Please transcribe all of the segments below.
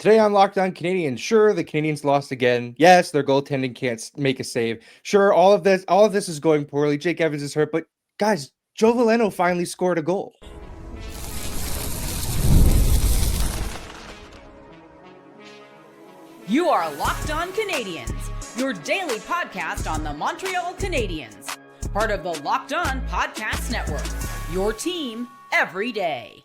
Today on Locked On Canadiens, sure, the Canadiens lost again. Yes, their goaltending can't make a save. Sure, all of this is going poorly. Jake Evans is hurt, but guys, Joe Veleno finally scored a goal. You are Locked On Canadiens, your daily podcast on the Montreal Canadiens, part of the Locked On Podcast Network, your team every day.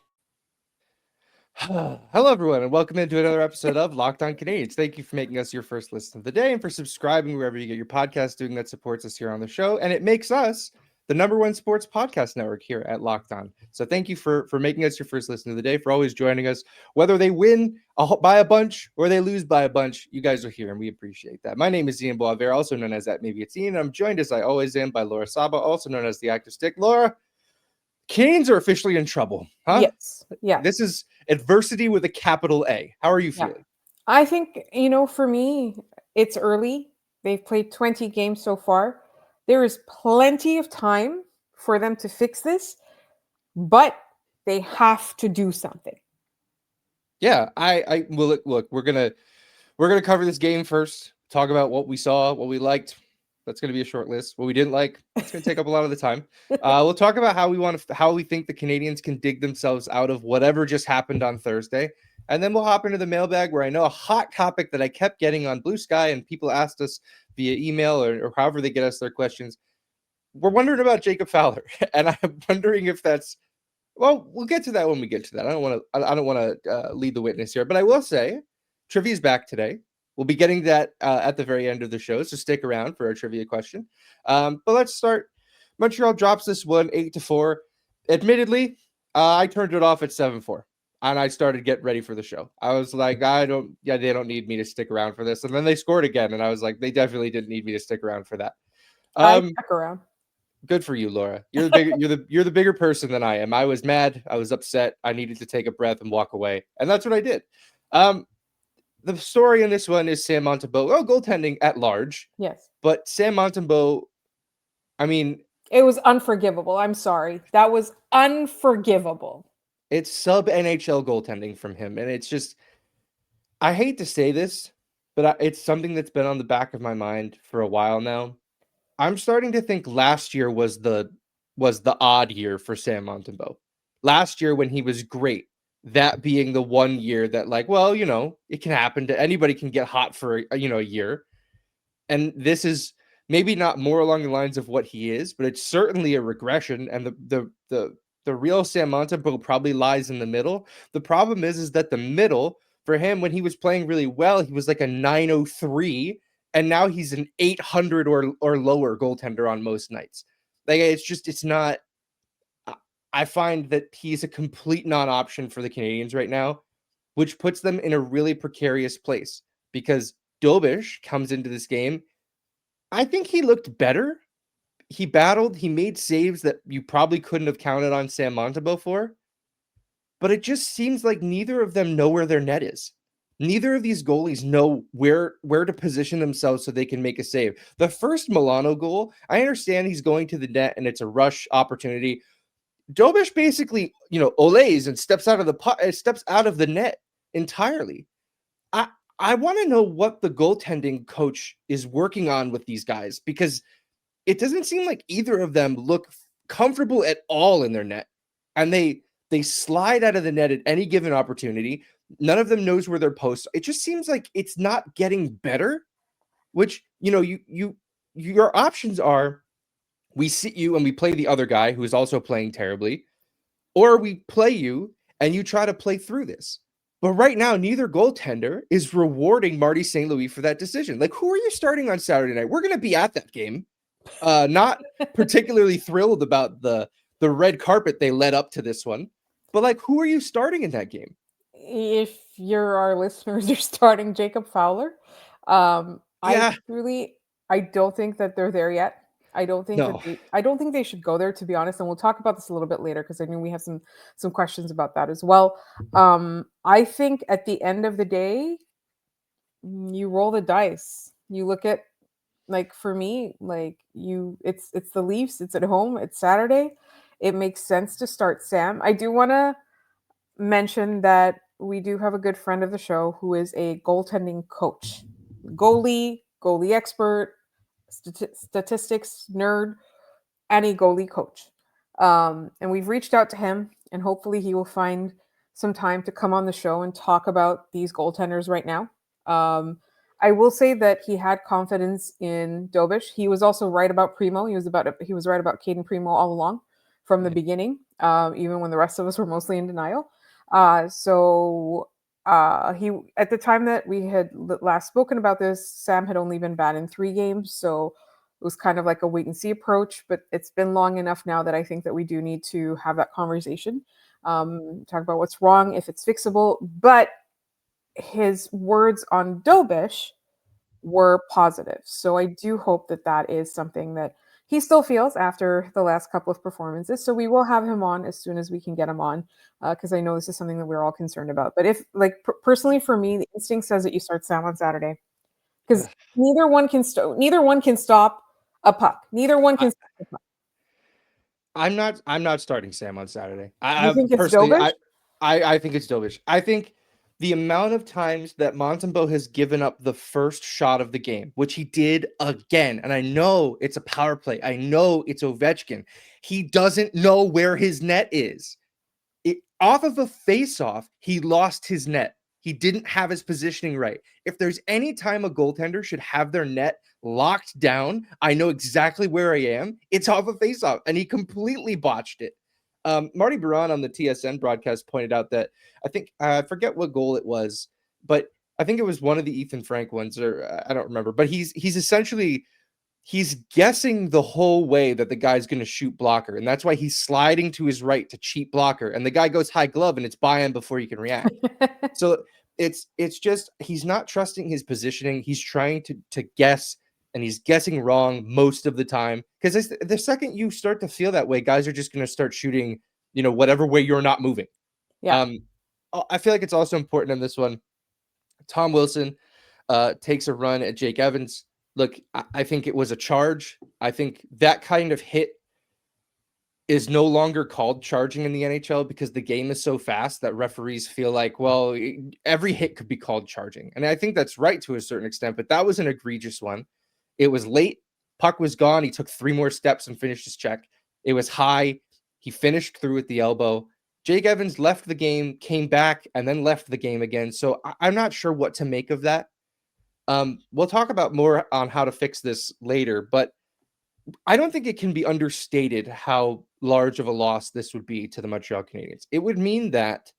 Hello, everyone, and welcome into another episode of Locked On Canadiens. Thank you for making us your first listen of the day and for subscribing wherever you get your podcast, doing that supports us here on the show, and it makes us the #1 sports podcast network here at Locked On. So thank you for making us your first listen of the day, for always joining us. Whether they win by a bunch or they lose by a bunch, you guys are here, and we appreciate that. My name is Ian Boisvert, also known as that Maybe It's Ian. I'm joined, as I always am, by Laura Saba, also known as the Active Stick. Laura, Canes are officially in trouble, huh? Yes. Yeah. This is adversity with a capital A. How are you feeling? I think, for me, it's early. They've played 20 games so far. There is plenty of time for them to fix this, but they have to do something. Yeah, I will. Look, we're gonna cover this game first. Talk about what we saw, what we liked. That's going to be a short list. What we didn't like, it's going to take up a lot of the time. We'll talk about how we think the Canadiens can dig themselves out of whatever just happened on Thursday. And then we'll hop into the mailbag, where I know a hot topic that I kept getting on Blue Sky, and people asked us via email or however they get us their questions. We're wondering about Jacob Fowler. And I'm wondering if that's, well, we'll get to that when we get to that. I don't want to lead the witness here, but I will say trivia's back today. We'll be getting that at the very end of the show, so stick around for our trivia question. But let's start. Montreal drops this one 8-4. Admittedly, I turned it off at 7-4, and I started getting ready for the show. I was like, they don't need me to stick around for this. And then they scored again, and I was like, they definitely didn't need me to stick around for that. I stuck around. Good for you, Laura. You're the bigger person than I am. I was mad. I was upset. I needed to take a breath and walk away, and that's what I did. The story in this one is Sam Montembeault. Goaltending at large. Yes. But Sam Montembeault, I mean... It was unforgivable. I'm sorry. That was unforgivable. It's sub-NHL goaltending from him. And it's just... I hate to say this, but it's something that's been on the back of my mind for a while now. I'm starting to think last year was the odd year for Sam Montembeault. Last year when he was great. That being the 1 year that, like, well, it can happen to anybody, can get hot for a year. And this is maybe not more along the lines of what he is, but it's certainly a regression. And the real Sam Montembeault probably lies in the middle. The problem is that the middle for him, when he was playing really well, he was like a 903, and now he's an 800 or lower goaltender on most nights. Like, it's not. I find that he's a complete non-option for the Canadiens right now, which puts them in a really precarious place, because Dobish comes into this game. I think he looked better. He battled. He made saves that you probably couldn't have counted on Sam Montembeault for. But it just seems like neither of them know where their net is. Neither of these goalies know where to position themselves so they can make a save. The first Milano goal, I understand he's going to the net and it's a rush opportunity. Dobish basically, olays and steps out of the net entirely. I want to know what the goaltending coach is working on with these guys, because it doesn't seem like either of them look comfortable at all in their net, and they slide out of the net at any given opportunity. None of them knows where their posts. It just seems like it's not getting better. Which your options are: we sit you and we play the other guy who is also playing terribly, or we play you and you try to play through this. But right now, neither goaltender is rewarding Marty St. Louis for that decision. Like, who are you starting on Saturday night? We're going to be at that game. Not particularly thrilled about the red carpet they led up to this one. But, like, who are you starting in that game? If you're our listeners, you're starting Jacob Fowler. I don't think that they're there yet. I don't think they should go there, to be honest. And we'll talk about this a little bit later, because I know we have some questions about that as well. I think at the end of the day, you roll the dice. You look at, like, for me, like, it's the Leafs. It's at home. It's Saturday. It makes sense to start Sam. I do want to mention that we do have a good friend of the show who is a goaltending coach, goalie expert, statistics nerd, and a goalie coach. And we've reached out to him, and hopefully he will find some time to come on the show and talk about these goaltenders right now. I will say that he had confidence in Dobish. He was also right about Primo. He was right about Caden Primo all along from the beginning, even when the rest of us were mostly in denial. He, at the time that we had last spoken about this, Sam had only been banned in 3 games, so it was kind of like a wait and see approach. But it's been long enough now that I think that we do need to have that conversation, talk about what's wrong, if it's fixable. But his words on Dobish were positive. So I do hope that that is something that he still feels after the last couple of performances. So we will have him on as soon as we can get him on, because I know this is something that we're all concerned about. But if, like, personally for me, the instinct says that you start Sam on Saturday, because neither one can stop a puck. Neither one can stop a puck. I'm not starting Sam on Saturday. You think it's Dobish? I think it's Dobish. I think the amount of times that Montembeault has given up the first shot of the game, which he did again, and I know it's a power play. I know it's Ovechkin. He doesn't know where his net is. Off of a face-off, he lost his net. He didn't have his positioning right. If there's any time a goaltender should have their net locked down, I know exactly where I am. It's off a face-off, and he completely botched it. Marty Baron on the TSN broadcast pointed out that I forget what goal it was, but I think it was one of the Ethan Frank ones, or I don't remember. But he's essentially guessing the whole way that the guy's going to shoot blocker, and that's why he's sliding to his right to cheat blocker, and the guy goes high glove, and it's by him before you can react. So it's just he's not trusting his positioning. He's trying to guess, and he's guessing wrong most of the time, because the second you start to feel that way, guys are just going to start shooting, whatever way you're not moving. Yeah. I feel like it's also important in this one. Tom Wilson takes a run at Jake Evans. Look, I think it was a charge. I think that kind of hit is no longer called charging in the NHL because the game is so fast that referees feel like, well, every hit could be called charging. And I think that's right to a certain extent, but that was an egregious one. It was late. Puck was gone. He took 3 more steps and finished his check. It was high. He finished through at the elbow. Jake Evans left the game, came back, and then left the game again. So I'm not sure what to make of that. We'll talk about more on how to fix this later, but I don't think it can be understated how large of a loss this would be to the Montreal Canadiens. It would mean that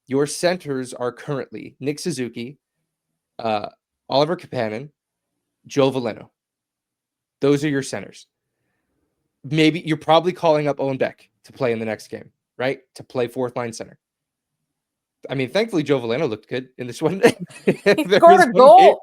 your centers are currently Nick Suzuki, Oliver Kapanen, Joe Veleno. Those are your centers. Maybe you're probably calling up Owen Beck to play in the next game, right? To play 4th line center. I mean, thankfully, Joe Veleno looked good in this one. He scored a goal.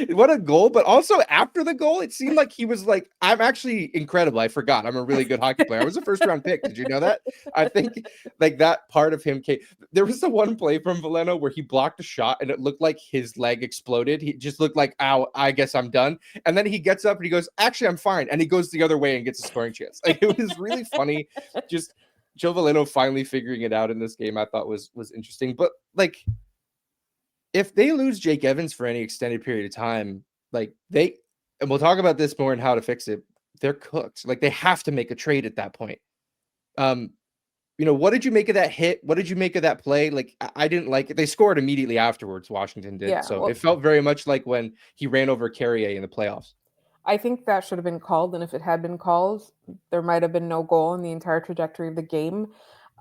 What a goal. But also after the goal, it seemed like he was like, I'm actually incredible. I forgot. I'm a really good hockey player. I was a 1st-round pick. Did you know that? I think like that part of him came. There was the one play from Veleno where he blocked a shot and it looked like his leg exploded. He just looked like, ow, I guess I'm done. And then he gets up and he goes, actually, I'm fine. And he goes the other way and gets a scoring chance. Like, it was really funny. Just Joe Veleno finally figuring it out in this game, I thought was interesting. But like, if they lose Jake Evans for any extended period of time, like and we'll talk about this more and how to fix it, they're cooked. Like, they have to make a trade at that point. What did you make of that hit? What did you make of that play? Like, I didn't like it. They scored immediately afterwards, Washington did. Yeah, so it felt very much like when he ran over Carrier in the playoffs. I think that should have been called, and if it had been called, there might have been no goal, and the entire trajectory of the game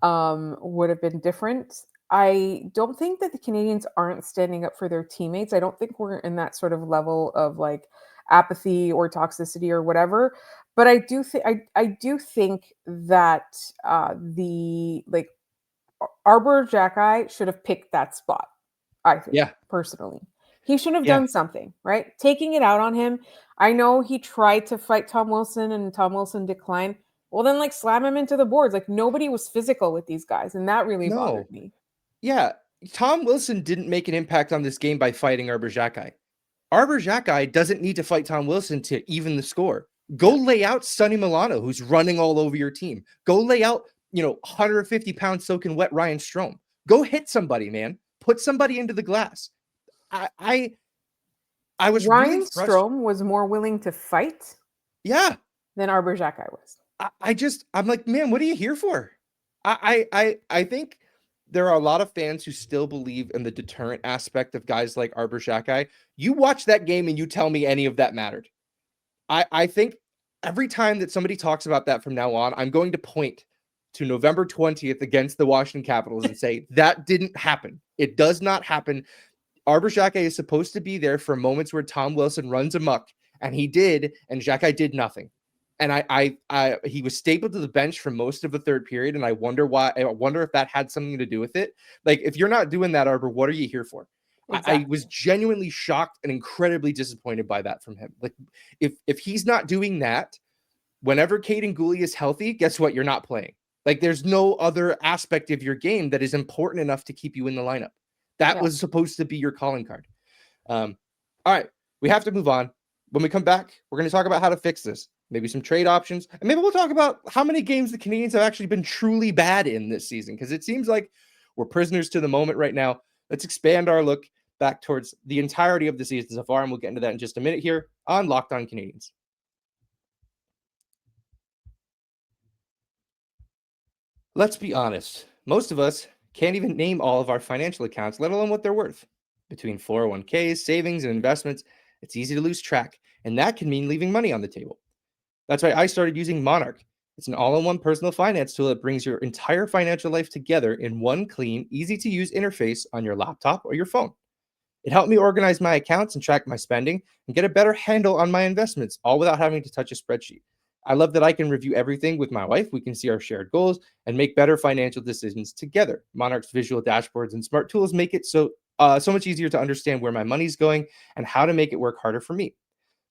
would have been different. I don't think that the Canadiens aren't standing up for their teammates. I don't think we're in that sort of level of like apathy or toxicity or whatever. But I do think that the like Arbor Jacki should have picked that spot. I think, personally, he should have done something, right? Taking it out on him. I know he tried to fight Tom Wilson and Tom Wilson declined. Well, then like slam him into the boards. Like, nobody was physical with these guys, and that really bothered me. Yeah, Tom Wilson didn't make an impact on this game by fighting Arbor Jacki. Arbor Jacki doesn't need to fight Tom Wilson to even the score. Go lay out Sonny Milano, who's running all over your team. Go lay out, 150-pound soaking wet Ryan Strome. Go hit somebody, man. Put somebody into the glass. I was Ryan really frustrated. Strome was more willing to fight Yeah. than Arbor Xhekaj was. I'm like, man, what are you here for? I think there are a lot of fans who still believe in the deterrent aspect of guys like Arbor Xhekaj. You watch that game and you tell me any of that mattered. I think every time that somebody talks about that from now on, I'm going to point to November 20th against the Washington Capitals and say that didn't happen. It does not happen. Arbor Xhekaj is supposed to be there for moments where Tom Wilson runs amok, and he did, and Xhekaj did nothing. And he was stapled to the bench for most of the third period, and I wonder why. I wonder if that had something to do with it. Like, if you're not doing that, Arbor, what are you here for? Exactly. I was genuinely shocked and incredibly disappointed by that from him. Like, if he's not doing that, whenever Caden Gooley is healthy, guess what? You're not playing. Like, there's no other aspect of your game that is important enough to keep you in the lineup. That was supposed to be your calling card. All right, we have to move on. When we come back, we're going to talk about how to fix this. Maybe some trade options, and maybe we'll talk about how many games the Canadiens have actually been truly bad in this season, because it seems like we're prisoners to the moment right now. Let's expand our look back towards the entirety of the season so far, and we'll get into that in just a minute here on Locked On Canadiens. Let's be honest. Most of us can't even name all of our financial accounts, let alone what they're worth. Between 401ks, savings, and investments, it's easy to lose track, and that can mean leaving money on the table. That's why I started using Monarch. It's an all-in-one personal finance tool that brings your entire financial life together in one clean, easy-to-use interface on your laptop or your phone. It helped me organize my accounts and track my spending and get a better handle on my investments, all without having to touch a spreadsheet. I love that I can review everything with my wife. We can see our shared goals and make better financial decisions together. Monarch's visual dashboards and smart tools make it so much easier to understand where my money's going and how to make it work harder for me.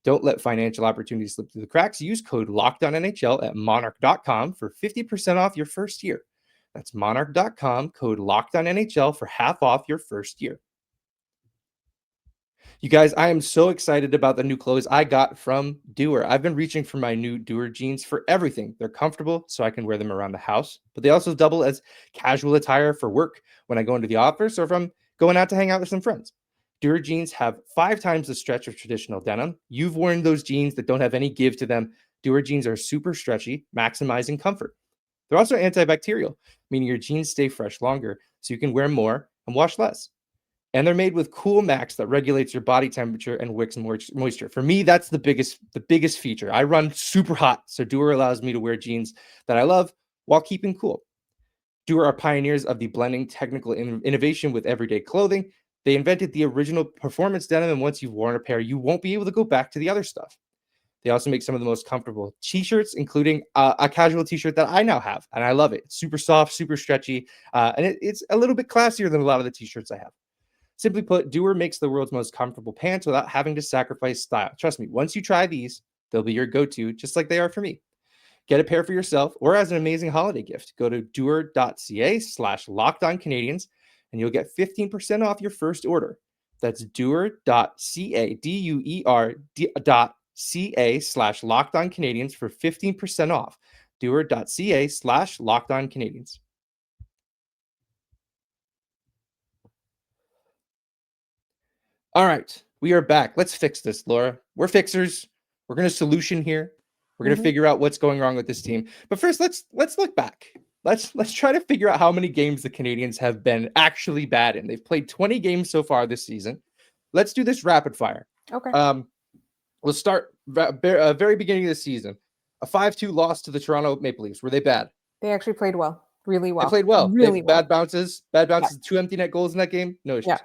Don't let financial opportunities slip through the cracks. Use code LOCKEDONNHL at monarch.com for 50% off your first year. That's monarch.com, code LOCKEDONNHL for half off your first year. You guys, I am so excited about the new clothes I got from Doer. I've been reaching for my new Doer jeans for everything. They're comfortable, so I can wear them around the house, but they also double as casual attire for work when I go into the office or if I'm going out to hang out with some friends. Doer jeans have 5 times the stretch of traditional denim. You've worn those jeans that don't have any give to them. Doer jeans are super stretchy, maximizing comfort. They're also antibacterial, meaning your jeans stay fresh longer, so you can wear more and wash less. And they're made with Cool Max that regulates your body temperature and wicks moisture. For me, that's the biggest feature. I run super hot, so Doer allows me to wear jeans that I love while keeping cool. Doer are pioneers of the blending technical innovation with everyday clothing. They invented the original performance denim, and once you've worn a pair, you won't be able to go back to the other stuff. They also make some of the most comfortable t-shirts, including a casual t-shirt that I now have, and I love it. It's super soft, super stretchy, and it's a little bit classier than a lot of the t-shirts I have. Simply put, Doer makes the world's most comfortable pants without having to sacrifice style. Trust me, once you try these, they'll be your go-to, just like they are for me. Get a pair for yourself or as an amazing holiday gift. Go to doer.ca/lockedoncanadians and you'll get 15% off your first order. That's doer.ca, DUER.ca/lockedoncanadians for 15% off. doer.ca/lockedoncanadians. All right, we are back. Let's fix this, Laura. We're fixers. We're going to solution here. We're going to figure out what's going wrong with this team. But first, let's look back. Let's try to figure out how many games the Canadiens have been actually bad in. They've played 20 games so far this season. Let's do this rapid fire. Okay. We'll start very beginning of the season. A 5-2 loss to the Toronto Maple Leafs. Were they bad? They actually played well. Really well. They played well. Really well. Bad bounces. Bad bounces. Yeah. 2 empty net goals in that game. No issues. Yeah.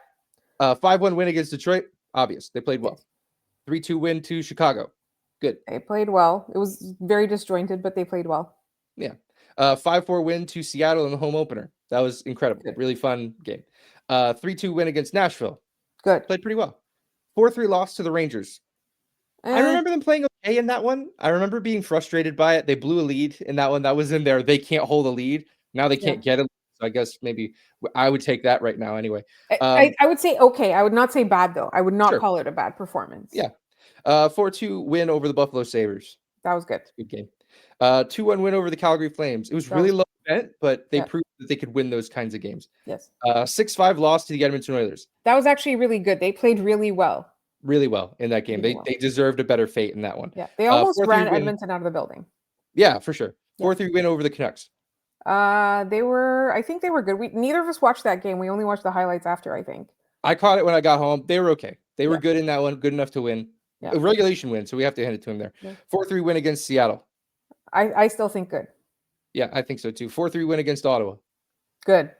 5-1 win against Detroit. Obvious. They played well. 3-2 win to Chicago. Good. They played well. It was very disjointed, but they played well. Yeah. 5-4 win to Seattle in the home opener. That was incredible. Good. Really fun game. 3-2 win against Nashville. Good. Played pretty well. 4-3 loss to the Rangers. I remember them playing okay in that one. I remember being frustrated by it. They blew a lead in that one. That was in there. They can't hold a lead. Now they can't get a lead. So I guess maybe I would take that right now anyway. I would say okay. I would not say bad, though. I would not call it a bad performance. Yeah. 4-2 win over the Buffalo Sabres. That was good. Good game. 2-1 win over the Calgary Flames. It was really low event, but they proved that they could win those kinds of games. Yes. 6-5 loss to the Edmonton Oilers. That was actually really good. They played really well. Really well in that game. They deserved a better fate in that one. Yeah, they almost ran 4-3 Edmonton out of the building. Yeah, for sure. 4-3 win over the Canucks. I think they were good. Neither of us watched that game. We only watched the highlights after, I think. I caught it when I got home. They were okay. They were good in that one, good enough to win. Yeah. A regulation win, so we have to hand it to him there. 4-3 win against Seattle. I still think good. Yeah, I think so too. 4-3 win against Ottawa. Good.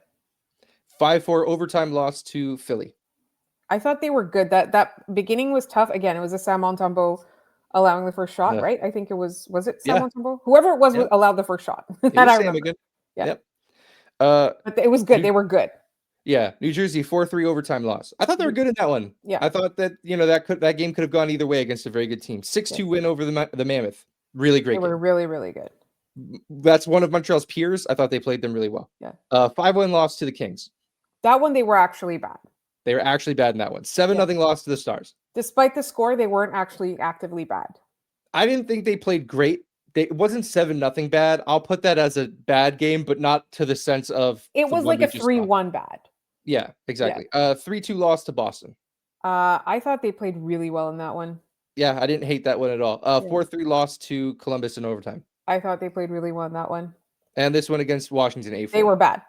5-4 overtime loss to Philly. I thought they were good. That beginning was tough. Again, it was a Sam Montembeault allowing the first shot, right? I think it was it Sam Montembeault? Whoever it was allowed the first shot. That I remember. Yeah. Yep. But it was good. They were good. Yeah, New Jersey 4-3 overtime loss. I thought they were good in that one. Yeah. I thought that that game could have gone either way against a very good team. 6-2 win over the Mammoth. Really great. They were really, really good. That's one of Montreal's peers. I thought they played them really well. Yeah. 5-1 loss to the Kings. That one they were actually bad. They were actually bad in that one. 7-0 loss to the Stars. Despite the score, they weren't actually actively bad. I didn't think they played great. It wasn't 7-0 bad. I'll put that as a bad game, but not to the sense of it was like a 3-1 bad. Yeah, exactly. 3-2 loss to Boston. I thought they played really well in that one. Yeah, I didn't hate that one at all. 4-3 loss to Columbus in overtime. I thought they played really well in that one. And this one against Washington, 8-4. They were bad.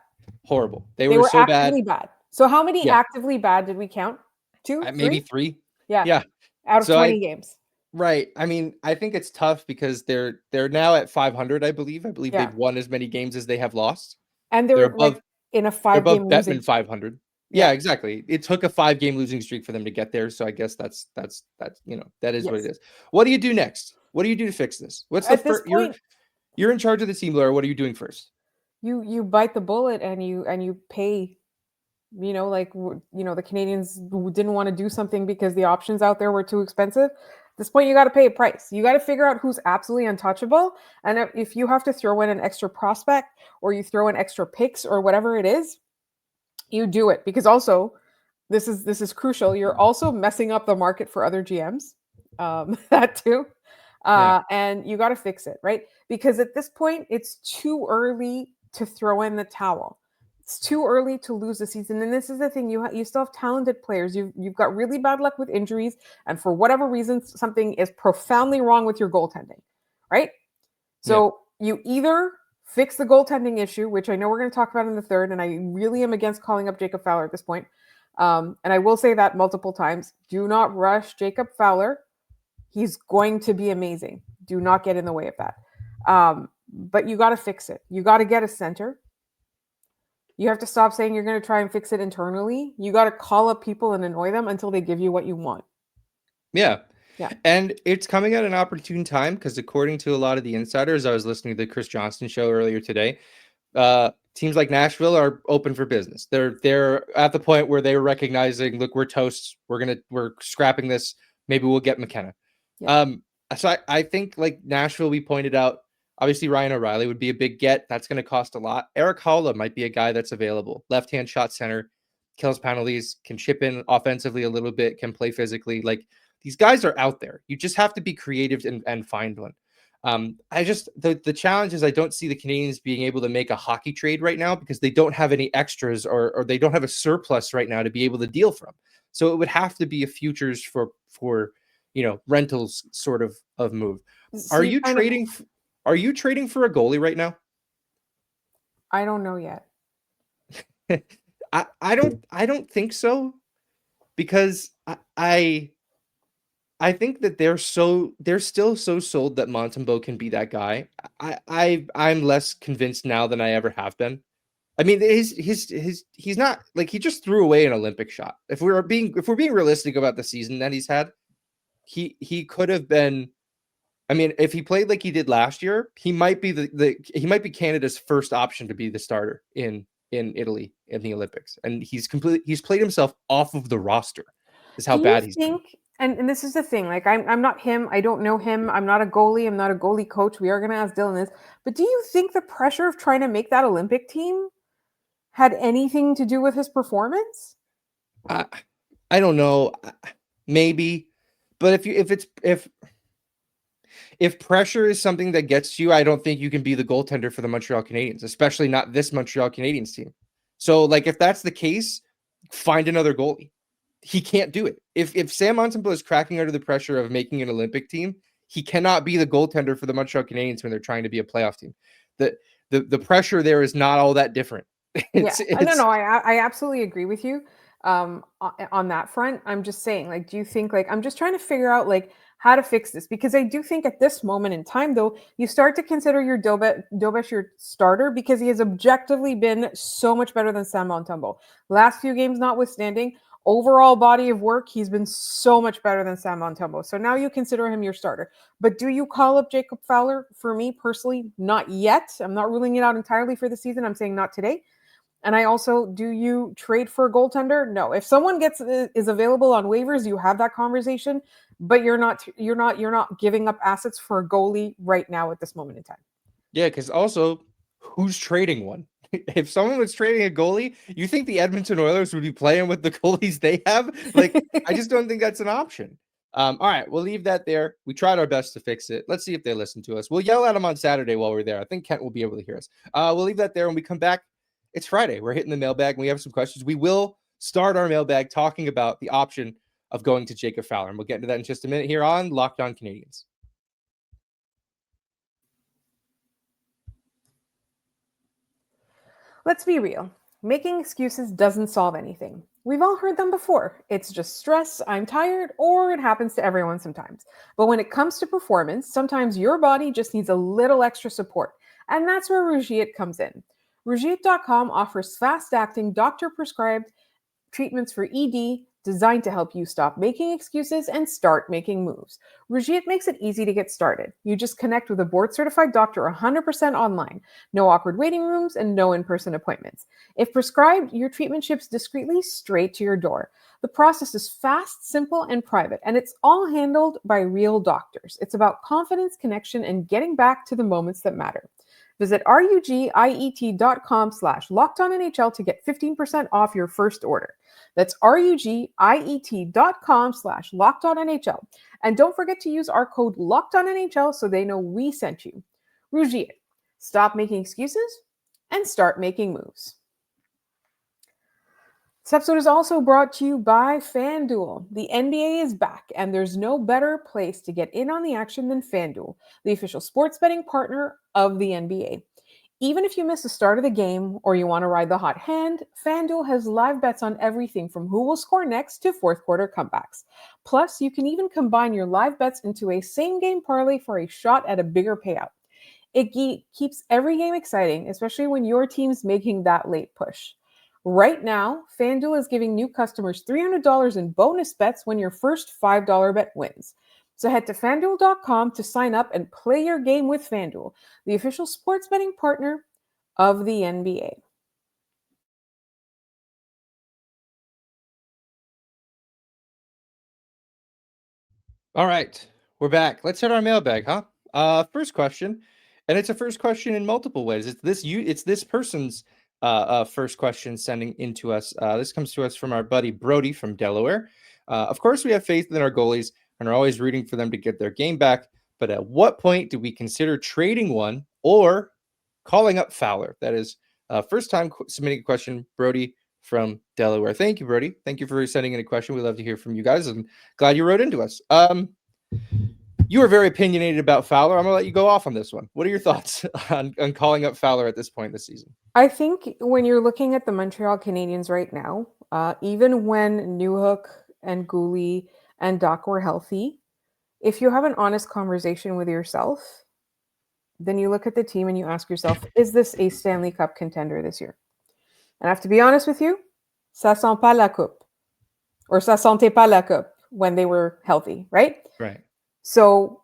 Horrible. They were so actively bad. So how many actively bad did we count? 2? Maybe 3. Yeah. Out of 20 games. Right. I mean, I think it's tough because they're now at 500, I believe. I believe they've won as many games as they have lost. And they're above, in a 5-game losing Bettman 500. Yeah, exactly. It took a 5-game losing streak for them to get there. So I guess that is what it is. What do you do next? What do you do to fix this? What's the first? You're in charge of the team, Laura. What are you doing first? You bite the bullet and you pay. The Canadiens didn't want to do something because the options out there were too expensive. At this point, you got to pay a price. You got to figure out who's absolutely untouchable. And if you have to throw in an extra prospect or you throw in extra picks or whatever it is, you do it. Because also, this is crucial. You're also messing up the market for other GMs. That too. And you got to fix it, right? Because at this point, it's too early to throw in the towel. It's too early to lose the season. And this is the thing, you still have talented players. You've got really bad luck with injuries. And for whatever reason, something is profoundly wrong with your goaltending, right? So you either fix the goaltending issue, which I know we're going to talk about in the third, and I really am against calling up Jacob Fowler at this point. And I will say that multiple times. Do not rush Jacob Fowler. He's going to be amazing. Do not get in the way of that. But you got to fix it. You got to get a center. You have to stop saying you're going to try and fix it internally. You got to call up people and annoy them until they give you what you want. Yeah. And it's coming at an opportune time because according to a lot of the insiders, I was listening to the Chris Johnston show earlier today. Teams like Nashville are open for business. They're at the point where they're recognizing, look, we're toast. We're scrapping this. Maybe we'll get McKenna. So I think like Nashville, we pointed out, obviously Ryan O'Reilly would be a big get. That's going to cost a lot. Eric Holla might be a guy that's available. Left-hand shot center, kills penalties, can chip in offensively a little bit, can play physically. Like these guys are out there. You just have to be creative and find one. The challenge is I don't see the Canadiens being able to make a hockey trade right now because they don't have any extras or they don't have a surplus right now to be able to deal from. So it would have to be a futures for rentals sort of move. Are you trading for a goalie right now? I don't know yet. I don't think so, because I think that they're still so sold that Montembeault can be that guy. I'm less convinced now than I ever have been. I mean, he's not like he just threw away an Olympic shot. If we're being realistic about the season that he's had, he could have been. I mean, if he played like he did last year, he might be he might be Canada's first option to be the starter in Italy in the Olympics, and he's played himself off of the roster. Is how bad he's been. And this is the thing, like I'm not him. I don't know him. I'm not a goalie. I'm not a goalie coach. We are going to ask Dylan this. But do you think the pressure of trying to make that Olympic team had anything to do with his performance? I don't know. Maybe. But if if pressure is something that gets you, I don't think you can be the goaltender for the Montreal Canadiens, especially not this Montreal Canadiens team. So, like, if that's the case, find another goalie. He can't do it. If Sam Montembeault is cracking under the pressure of making an Olympic team, he cannot be the goaltender for the Montreal Canadiens when they're trying to be a playoff team. The pressure there is not all that different. No, I absolutely agree with you on that front. I'm just saying, like, do you think, like, I'm just trying to figure out, like, how to fix this, because I do think at this moment in time, though, you start to consider your Dobes your starter because he has objectively been so much better than Sam Montembeault. Last few games notwithstanding, overall body of work, he's been so much better than Sam Montembeault. So now you consider him your starter. But do you call up Jacob Fowler? For me personally, not yet. I'm not ruling it out entirely for the season. I'm saying not today. And I also, do you trade for a goaltender? No. If someone is available on waivers, you have that conversation, but you're not giving up assets for a goalie right now at this moment in time. Yeah, because also, who's trading one? If someone was trading a goalie, you think the Edmonton Oilers would be playing with the goalies they have? Like, I just don't think that's an option. All right, we'll leave that there. We tried our best to fix it. Let's see if they listen to us. We'll yell at them on Saturday while we're there. I think Kent will be able to hear us. We'll leave that there. When we come back, it's Friday. We're hitting the mailbag, and we have some questions. We will start our mailbag talking about the option of going to Jacob Fowler, and we'll get into that in just a minute here on Locked On Canadiens. Let's be real. Making excuses doesn't solve anything. We've all heard them before. It's just stress, I'm tired, or it happens to everyone sometimes. But when it comes to performance, sometimes your body just needs a little extra support. And that's where Regression comes in. Regression.com offers fast-acting, doctor-prescribed treatments for ED designed to help you stop making excuses and start making moves. Regression makes it easy to get started. You just connect with a board-certified doctor 100% online. No awkward waiting rooms and no in-person appointments. If prescribed, your treatment ships discreetly straight to your door. The process is fast, simple, and private, and it's all handled by real doctors. It's about confidence, connection, and getting back to the moments that matter. Visit rugiet.com/LockedOnNHL to get 15% off your first order. That's rugiet.com/LockedOnNHL. And don't forget to use our code LockedOnNHL so they know we sent you. Regression. Stop making excuses and start making moves. This episode is also brought to you by FanDuel. The NBA is back, and there's no better place to get in on the action than FanDuel, the official sports betting partner of the NBA. Even if you miss the start of the game or you want to ride the hot hand, FanDuel has live bets on everything from who will score next to fourth quarter comebacks. Plus, you can even combine your live bets into a same-game parlay for a shot at a bigger payout. It keeps every game exciting, especially when your team's making that late push. Right now, FanDuel is giving new customers $300 in bonus bets when your first $5 bet wins. So head to FanDuel.com to sign up and play your game with FanDuel, the official sports betting partner of the NBA. All right, we're back. Let's hit our mailbag, huh? First question, and it's a first question in multiple ways. It's this person's first question sending into us. This comes to us from our buddy Brody from Delaware. Of course, we have faith in our goalies and are always rooting for them to get their game back. But at what point do we consider trading one or calling up Fowler? That is first time submitting a question, Brody from Delaware. Thank you, Brody. Thank you for sending in a question. We love to hear from you guys, and glad you wrote into us. You are very opinionated about Fowler. I'm going to let you go off on this one. What are your thoughts on calling up Fowler at this point this season? I think when you're looking at the Montreal Canadiens right now, even when Newhook and Gouli and Doc were healthy, if you have an honest conversation with yourself, then you look at the team and you ask yourself, is this a Stanley Cup contender this year? And I have to be honest with you, ça sent pas la coupe. Or ça sentait pas la coupe when they were healthy, right? Right. So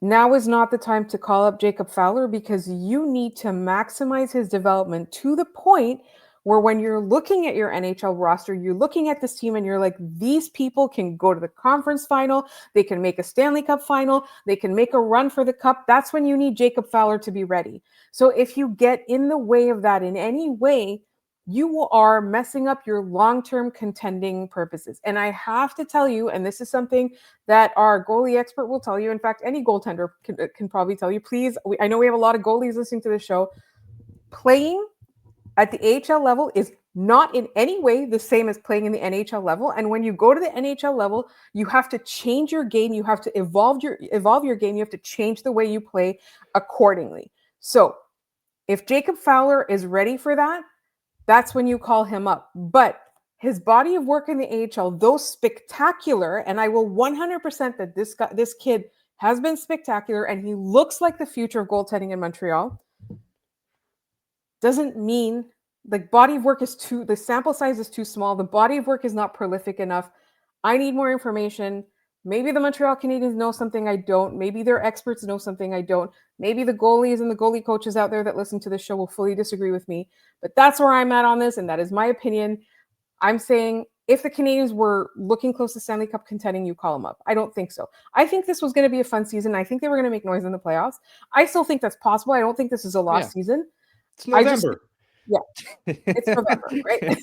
now is not the time to call up Jacob Fowler, because you need to maximize his development to the point where when you're looking at your NHL roster, you're looking at this team and you're like, these people can go to the conference final, they can make a Stanley Cup final, they can make a run for the cup. That's when you need Jacob Fowler to be ready. So if you get in the way of that in any way, you are messing up your long-term contending purposes. And I have to tell you, and this is something that our goalie expert will tell you. In fact, any goaltender can probably tell you. Please, I know we have a lot of goalies listening to the show. Playing at the AHL level is not in any way the same as playing in the NHL level. And when you go to the NHL level, you have to change your game. You have to evolve your game. You have to change the way you play accordingly. So if Jacob Fowler is ready for that, that's when you call him up. But his body of work in the AHL, though spectacular, and I will 100% that this kid has been spectacular and he looks like the future of goaltending in Montreal, doesn't mean the body of work the sample size is too small. The body of work is not prolific enough. I need more information. Maybe the Montreal Canadiens know something I don't. Maybe their experts know something I don't. Maybe the goalies and the goalie coaches out there that listen to the show will fully disagree with me. But that's where I'm at on this, and that is my opinion. I'm saying if the Canadiens were looking close to Stanley Cup contending, you call them up. I don't think so. I think this was going to be a fun season. I think they were going to make noise in the playoffs. I still think that's possible. I don't think this is a lost season. It's November. It's November, right?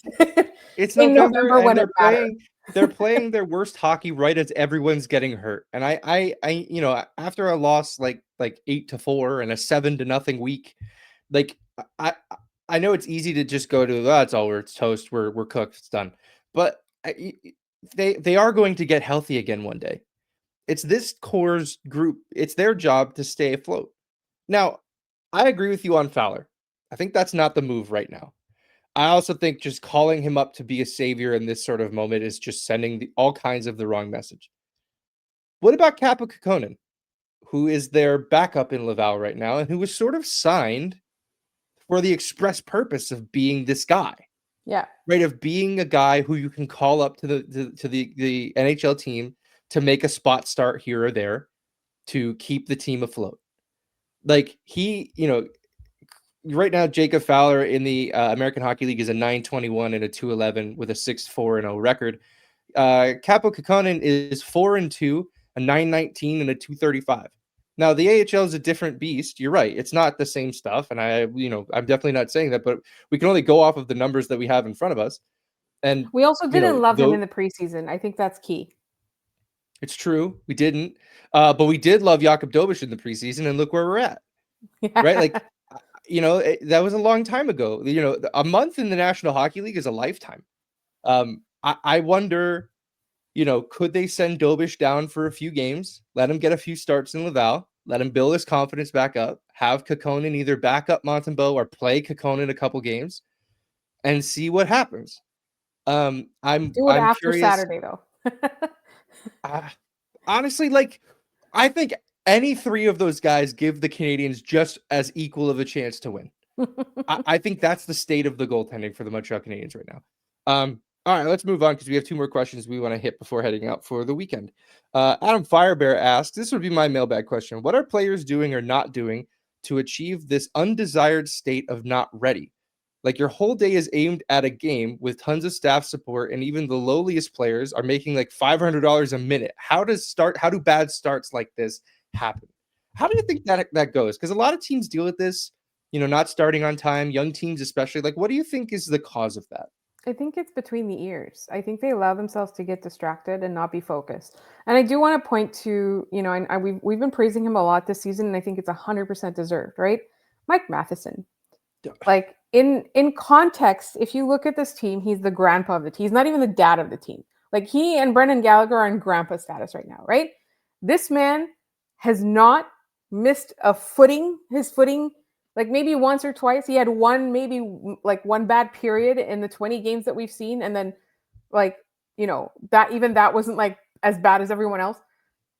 It's November, and they're matters. playing their worst hockey right as everyone's getting hurt. And I after a loss like 8-4 and a 7-0 week, like I know it's easy to just go to that's all it's toast, we're cooked, it's done. But they are going to get healthy again one day. It's this core's group. It's their job to stay afloat. Now, I agree with you on Fowler. I think that's not the move right now. I also think just calling him up to be a savior in this sort of moment is just sending all kinds of the wrong message. What about Kaapo Kähkönen, who is their backup in Laval right now and who was sort of signed for the express purpose of being this guy? Yeah. Right, of being a guy who you can call up to the NHL team to make a spot start here or there to keep the team afloat. Like right now, Jacob Fowler in the American Hockey League is a 9.21 and a 2.11 with a 6.4-0 record. Kaapo Kähkönen is 4-2, a 9.19 and a 2.35. Now the AHL is a different beast. You're right; it's not the same stuff, and I'm definitely not saying that, but we can only go off of the numbers that we have in front of us. And we also didn't love him in the preseason. I think that's key. It's true, we didn't, but we did love Jacob Dobeš in the preseason, and look where we're at. Yeah. Right, like. That was a long time ago. A month in the National Hockey League is a lifetime. I wonder, could they send Dobeš down for a few games, let him get a few starts in Laval, let him build his confidence back up, have Kähkönen either back up Montembeault or play Kähkönen a couple games, and see what happens. I'm after curious. Saturday though. Honestly, I think any three of those guys give the Canadiens just as equal of a chance to win. I think that's the state of the goaltending for the Montreal Canadiens right now. All right, let's move on because we have two more questions we want to hit before heading out for the weekend. Adam Firebear asks, this would be my mailbag question. What are players doing or not doing to achieve this undesired state of not ready? Like your whole day is aimed at a game with tons of staff support, and even the lowliest players are making like $500 a minute. How do bad starts like this happen? How do you think that goes? Because a lot of teams deal with this, not starting on time, young teams especially. Like, what do you think is the cause of that? I think it's between the ears. I think they allow themselves to get distracted and not be focused. And I do want to point to, and we've been praising him a lot this season, and I think it's 100% deserved, right? Mike Matheson. Like in context, if you look at this team, he's the grandpa of the team. He's not even the dad of the team. Like he and Brendan Gallagher are in grandpa status right now, right? This man has not missed his footing, like maybe once or twice. He had one bad period in the 20 games that we've seen. And then that wasn't like as bad as everyone else.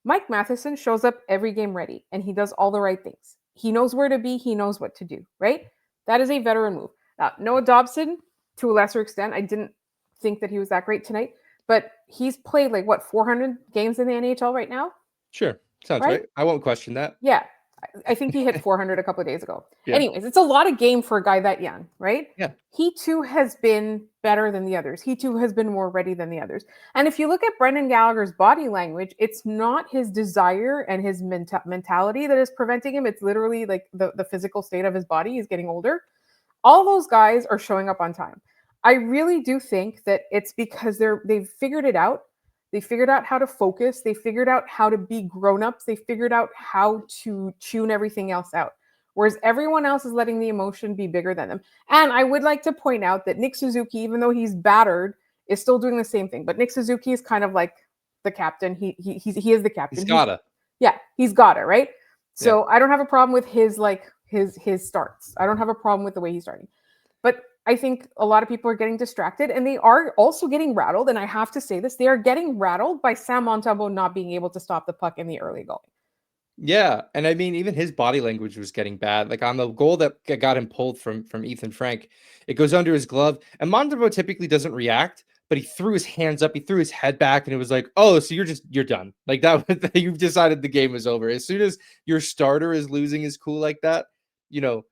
Mike Matheson shows up every game ready and he does all the right things. He knows where to be. He knows what to do, right? That is a veteran move. Noah Dobson, to a lesser extent, I didn't think that he was that great tonight, but he's played 400 games in the NHL right now? Sure. Sounds right. I won't question that. Yeah. I think he hit 400 a couple of days ago. Yeah. Anyways, it's a lot of game for a guy that young, right? Yeah. He too has been better than the others. He too has been more ready than the others. And if you look at Brendan Gallagher's body language, it's not his desire and his mentality that is preventing him. It's literally like the physical state of his body. He's getting older. All those guys are showing up on time. I really do think that it's because they've figured it out. They figured out how to focus. They figured out how to be grown-ups. They figured out how to tune everything else out. Whereas everyone else is letting the emotion be bigger than them. And I would like to point out that Nick Suzuki, even though he's battered, is still doing the same thing. But Nick Suzuki is kind of like the captain. He is the captain. He's got it, right? So I don't have a problem with his starts. I don't have a problem with the way he's starting. But I think a lot of people are getting distracted, and they are also getting rattled. And I have to say this, they are getting rattled by Sam Montembeault not being able to stop the puck in the early going. Yeah, and I mean, even his body language was getting bad. Like on the goal that got him pulled from Ethan Frank, it goes under his glove, and Montembeault typically doesn't react, but he threw his hands up, he threw his head back, and it was like, oh, so you're done. Like that, you've decided the game is over. As soon as your starter is losing his cool like that, you know,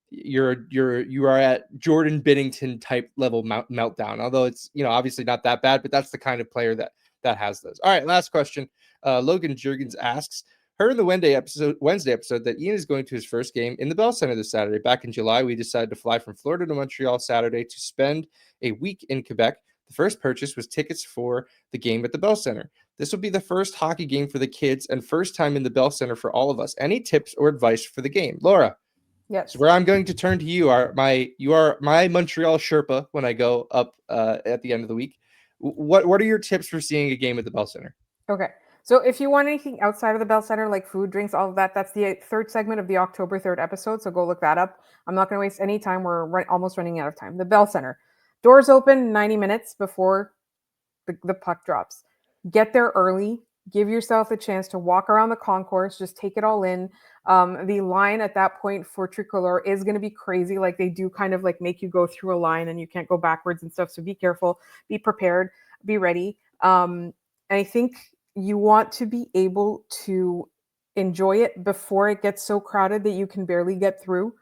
you are at Jordan Binnington type level meltdown. Although it's, you know, obviously not that bad, but that's the kind of player that has those. All right, last question. Logan Jurgens asks, heard in the Wednesday episode that Ian is going to his first game in the Bell Center this Saturday. Back in July, we decided to fly from Florida to Montreal Saturday to spend a week in Quebec. The first purchase was tickets for the game at the Bell Center. This will be the first hockey game for the kids and first time in the Bell Center for all of us. Any tips or advice for the game? Laura. Yes. So where I'm going to turn to you are my Montreal Sherpa when I go up at the end of the week. What are your tips for seeing a game at the Bell Center? Okay. So if you want anything outside of the Bell Center, like food, drinks, all of that, that's the third segment of the October 3rd episode. So go look that up. I'm not going to waste any time. We're almost running out of time. The Bell Center. Doors open 90 minutes before the puck drops. Get there early. Give yourself a chance to walk around the concourse. Just take it all in. The line at that point for Tricolor is going to be crazy. Like they do kind of like make you go through a line and you can't go backwards and stuff. So be careful. Be prepared. Be ready. And I think you want to be able to enjoy it before it gets so crowded that you can barely get through,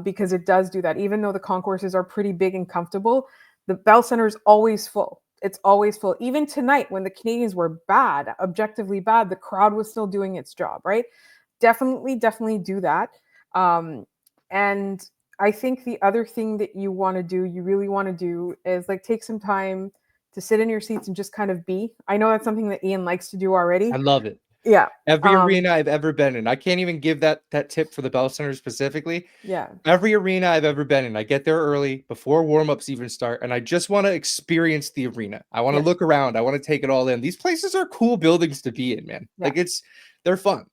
because it does do that. Even though the concourses are pretty big and comfortable, the Bell Center is always full. It's always full. Even tonight, when the Canadiens were bad, objectively bad, the crowd was still doing its job, right? Definitely do that. And I think the other thing that you really want to do is like take some time to sit in your seats and just kind of be. I know that's something that Ian likes to do already. I love it. Yeah. Every arena I've ever been in, I can't even give that tip for the Bell Center specifically. Yeah. Every arena I've ever been in, I get there early before warm-ups even start, and I just want to experience the arena. I want to look around. I want to take it all in. These places are cool buildings to be in, man. Yeah. Like they're fun.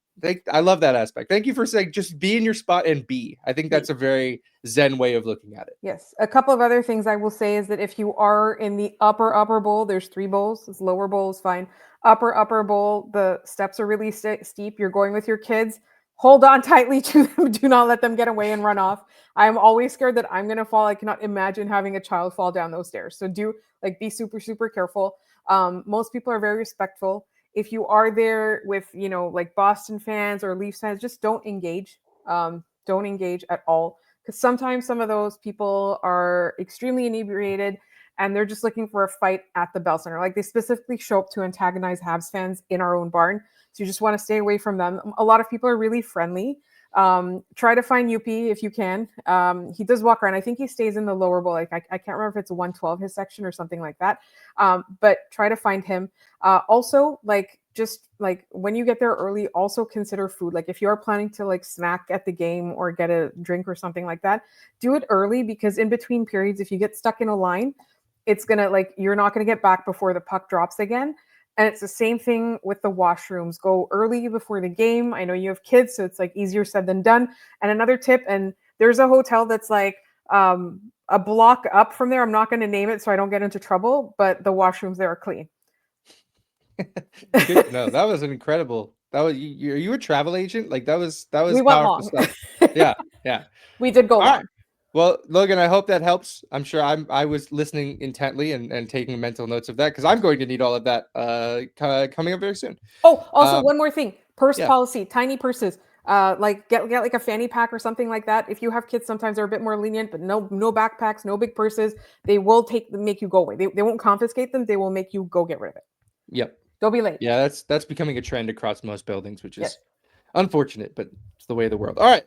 I love that aspect. Thank you for saying just be in your spot and be. I think that's a very Zen way of looking at it. Yes. A couple of other things I will say is that if you are in the upper bowl, there's 3 bowls. This lower bowl is fine. Upper bowl, the steps are really steep. You're going with your kids. Hold on tightly to them. Do not let them get away and run off. I'm always scared that I'm going to fall. I cannot imagine having a child fall down those stairs. So be super, super careful. Most people are very respectful. If you are there with, like Boston fans or Leafs fans, just don't engage. Don't engage at all. Because sometimes some of those people are extremely inebriated and they're just looking for a fight at the Bell Center. Like they specifically show up to antagonize Habs fans in our own barn. So you just want to stay away from them. A lot of people are really friendly. Try to find Yuppie if you can. He does walk around. I think he stays in the lower bowl. Like I can't remember if it's a 112 his section or something like that. But try to find him. Also, just when you get there early, also consider food. Like if you are planning to like snack at the game or get a drink or something like that, do it early, because in between periods, if you get stuck in a line, it's gonna you're not gonna get back before the puck drops again. And it's the same thing with the washrooms. Go early before the game. I know you have kids, so it's like easier said than done. And another tip, and there's a hotel that's like a block up from there. I'm not going to name it so I don't get into trouble, but the washrooms there are clean. Good to know. That was an incredible. That was you. Are you a travel agent? Like that was we went powerful long. Stuff. Yeah. We did go All long. Right. Well, Logan, I hope that helps. I'm sure I was listening intently and taking mental notes of that, because I'm going to need all of that coming up very soon. Oh, also one more thing. Purse policy, tiny purses. Get like a fanny pack or something like that. If you have kids, sometimes they're a bit more lenient, but no backpacks, no big purses. They will make you go away. They won't confiscate them. They will make you go get rid of it. Yep. Don't be late. Yeah, that's becoming a trend across most buildings, which is unfortunate, but it's the way of the world. All right.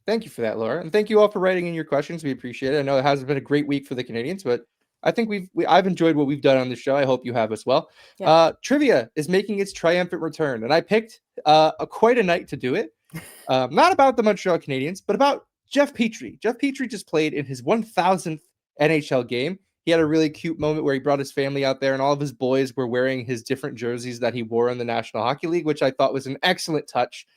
Thank you for that, Laura. And thank you all for writing in your questions. We appreciate it. I know it hasn't been a great week for the Canadiens, but I think I've enjoyed what we've done on the show. I hope you have as well. Yeah. Trivia is making its triumphant return, and I picked quite a night to do it. Not about the Montreal Canadiens, but about Jeff Petrie. Jeff Petrie just played in his 1,000th NHL game. He had a really cute moment where he brought his family out there, and all of his boys were wearing his different jerseys that he wore in the National Hockey League, which I thought was an excellent touch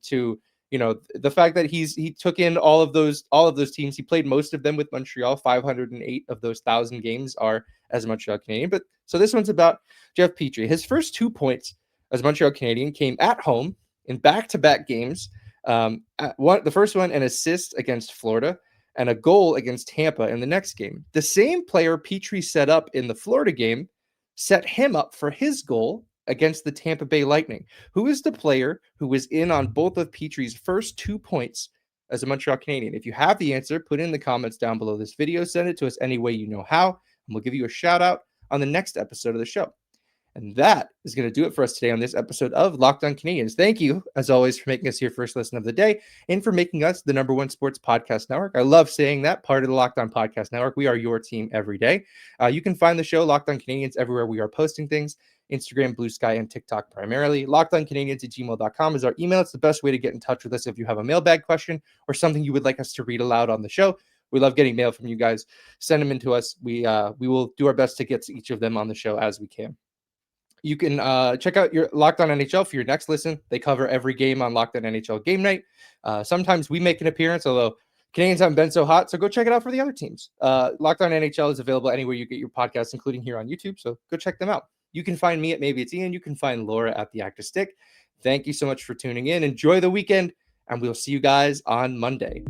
to the fact that he took in all of those teams. He played most of them with Montreal. 508 of those 1,000 games are as a Montreal Canadian. But so this one's about Jeff Petrie. His first 2 points as a Montreal Canadian came at home in back-to-back games. The first one, an assist against Florida, and a goal against Tampa in the next game. The same player Petrie set up in the Florida game set him up for his goal against the Tampa Bay Lightning. Who is the player who was in on both of Petrie's first 2 points as a Montreal Canadian? If you have the answer, put it in the comments down below this video. Send it to us any way you know how, and we'll give you a shout out on the next episode of the show. And that is going to do it for us today on this episode of Locked On Canadiens. Thank you, as always, for making us your first listen of the day and for making us the #1 sports podcast network. I love saying that, part of the Locked On Podcast Network. We are your team every day. You can find the show Locked On Canadiens everywhere we are posting things. Instagram, Blue Sky, and TikTok primarily. LockedOnCanadiens@gmail.com is our email. It's the best way to get in touch with us if you have a mailbag question or something you would like us to read aloud on the show. We love getting mail from you guys. Send them in to us. We will do our best to get to each of them on the show as we can. You can check out your Locked On NHL for your next listen. They cover every game on Locked On NHL Game Night. Sometimes we make an appearance, although Canadiens haven't been so hot, so go check it out for the other teams. Locked On NHL is available anywhere you get your podcasts, including here on YouTube, so go check them out. You can find me at Maybe It's Ian. You can find Laura at The Active Stick. Thank you so much for tuning in. Enjoy the weekend, and we'll see you guys on Monday.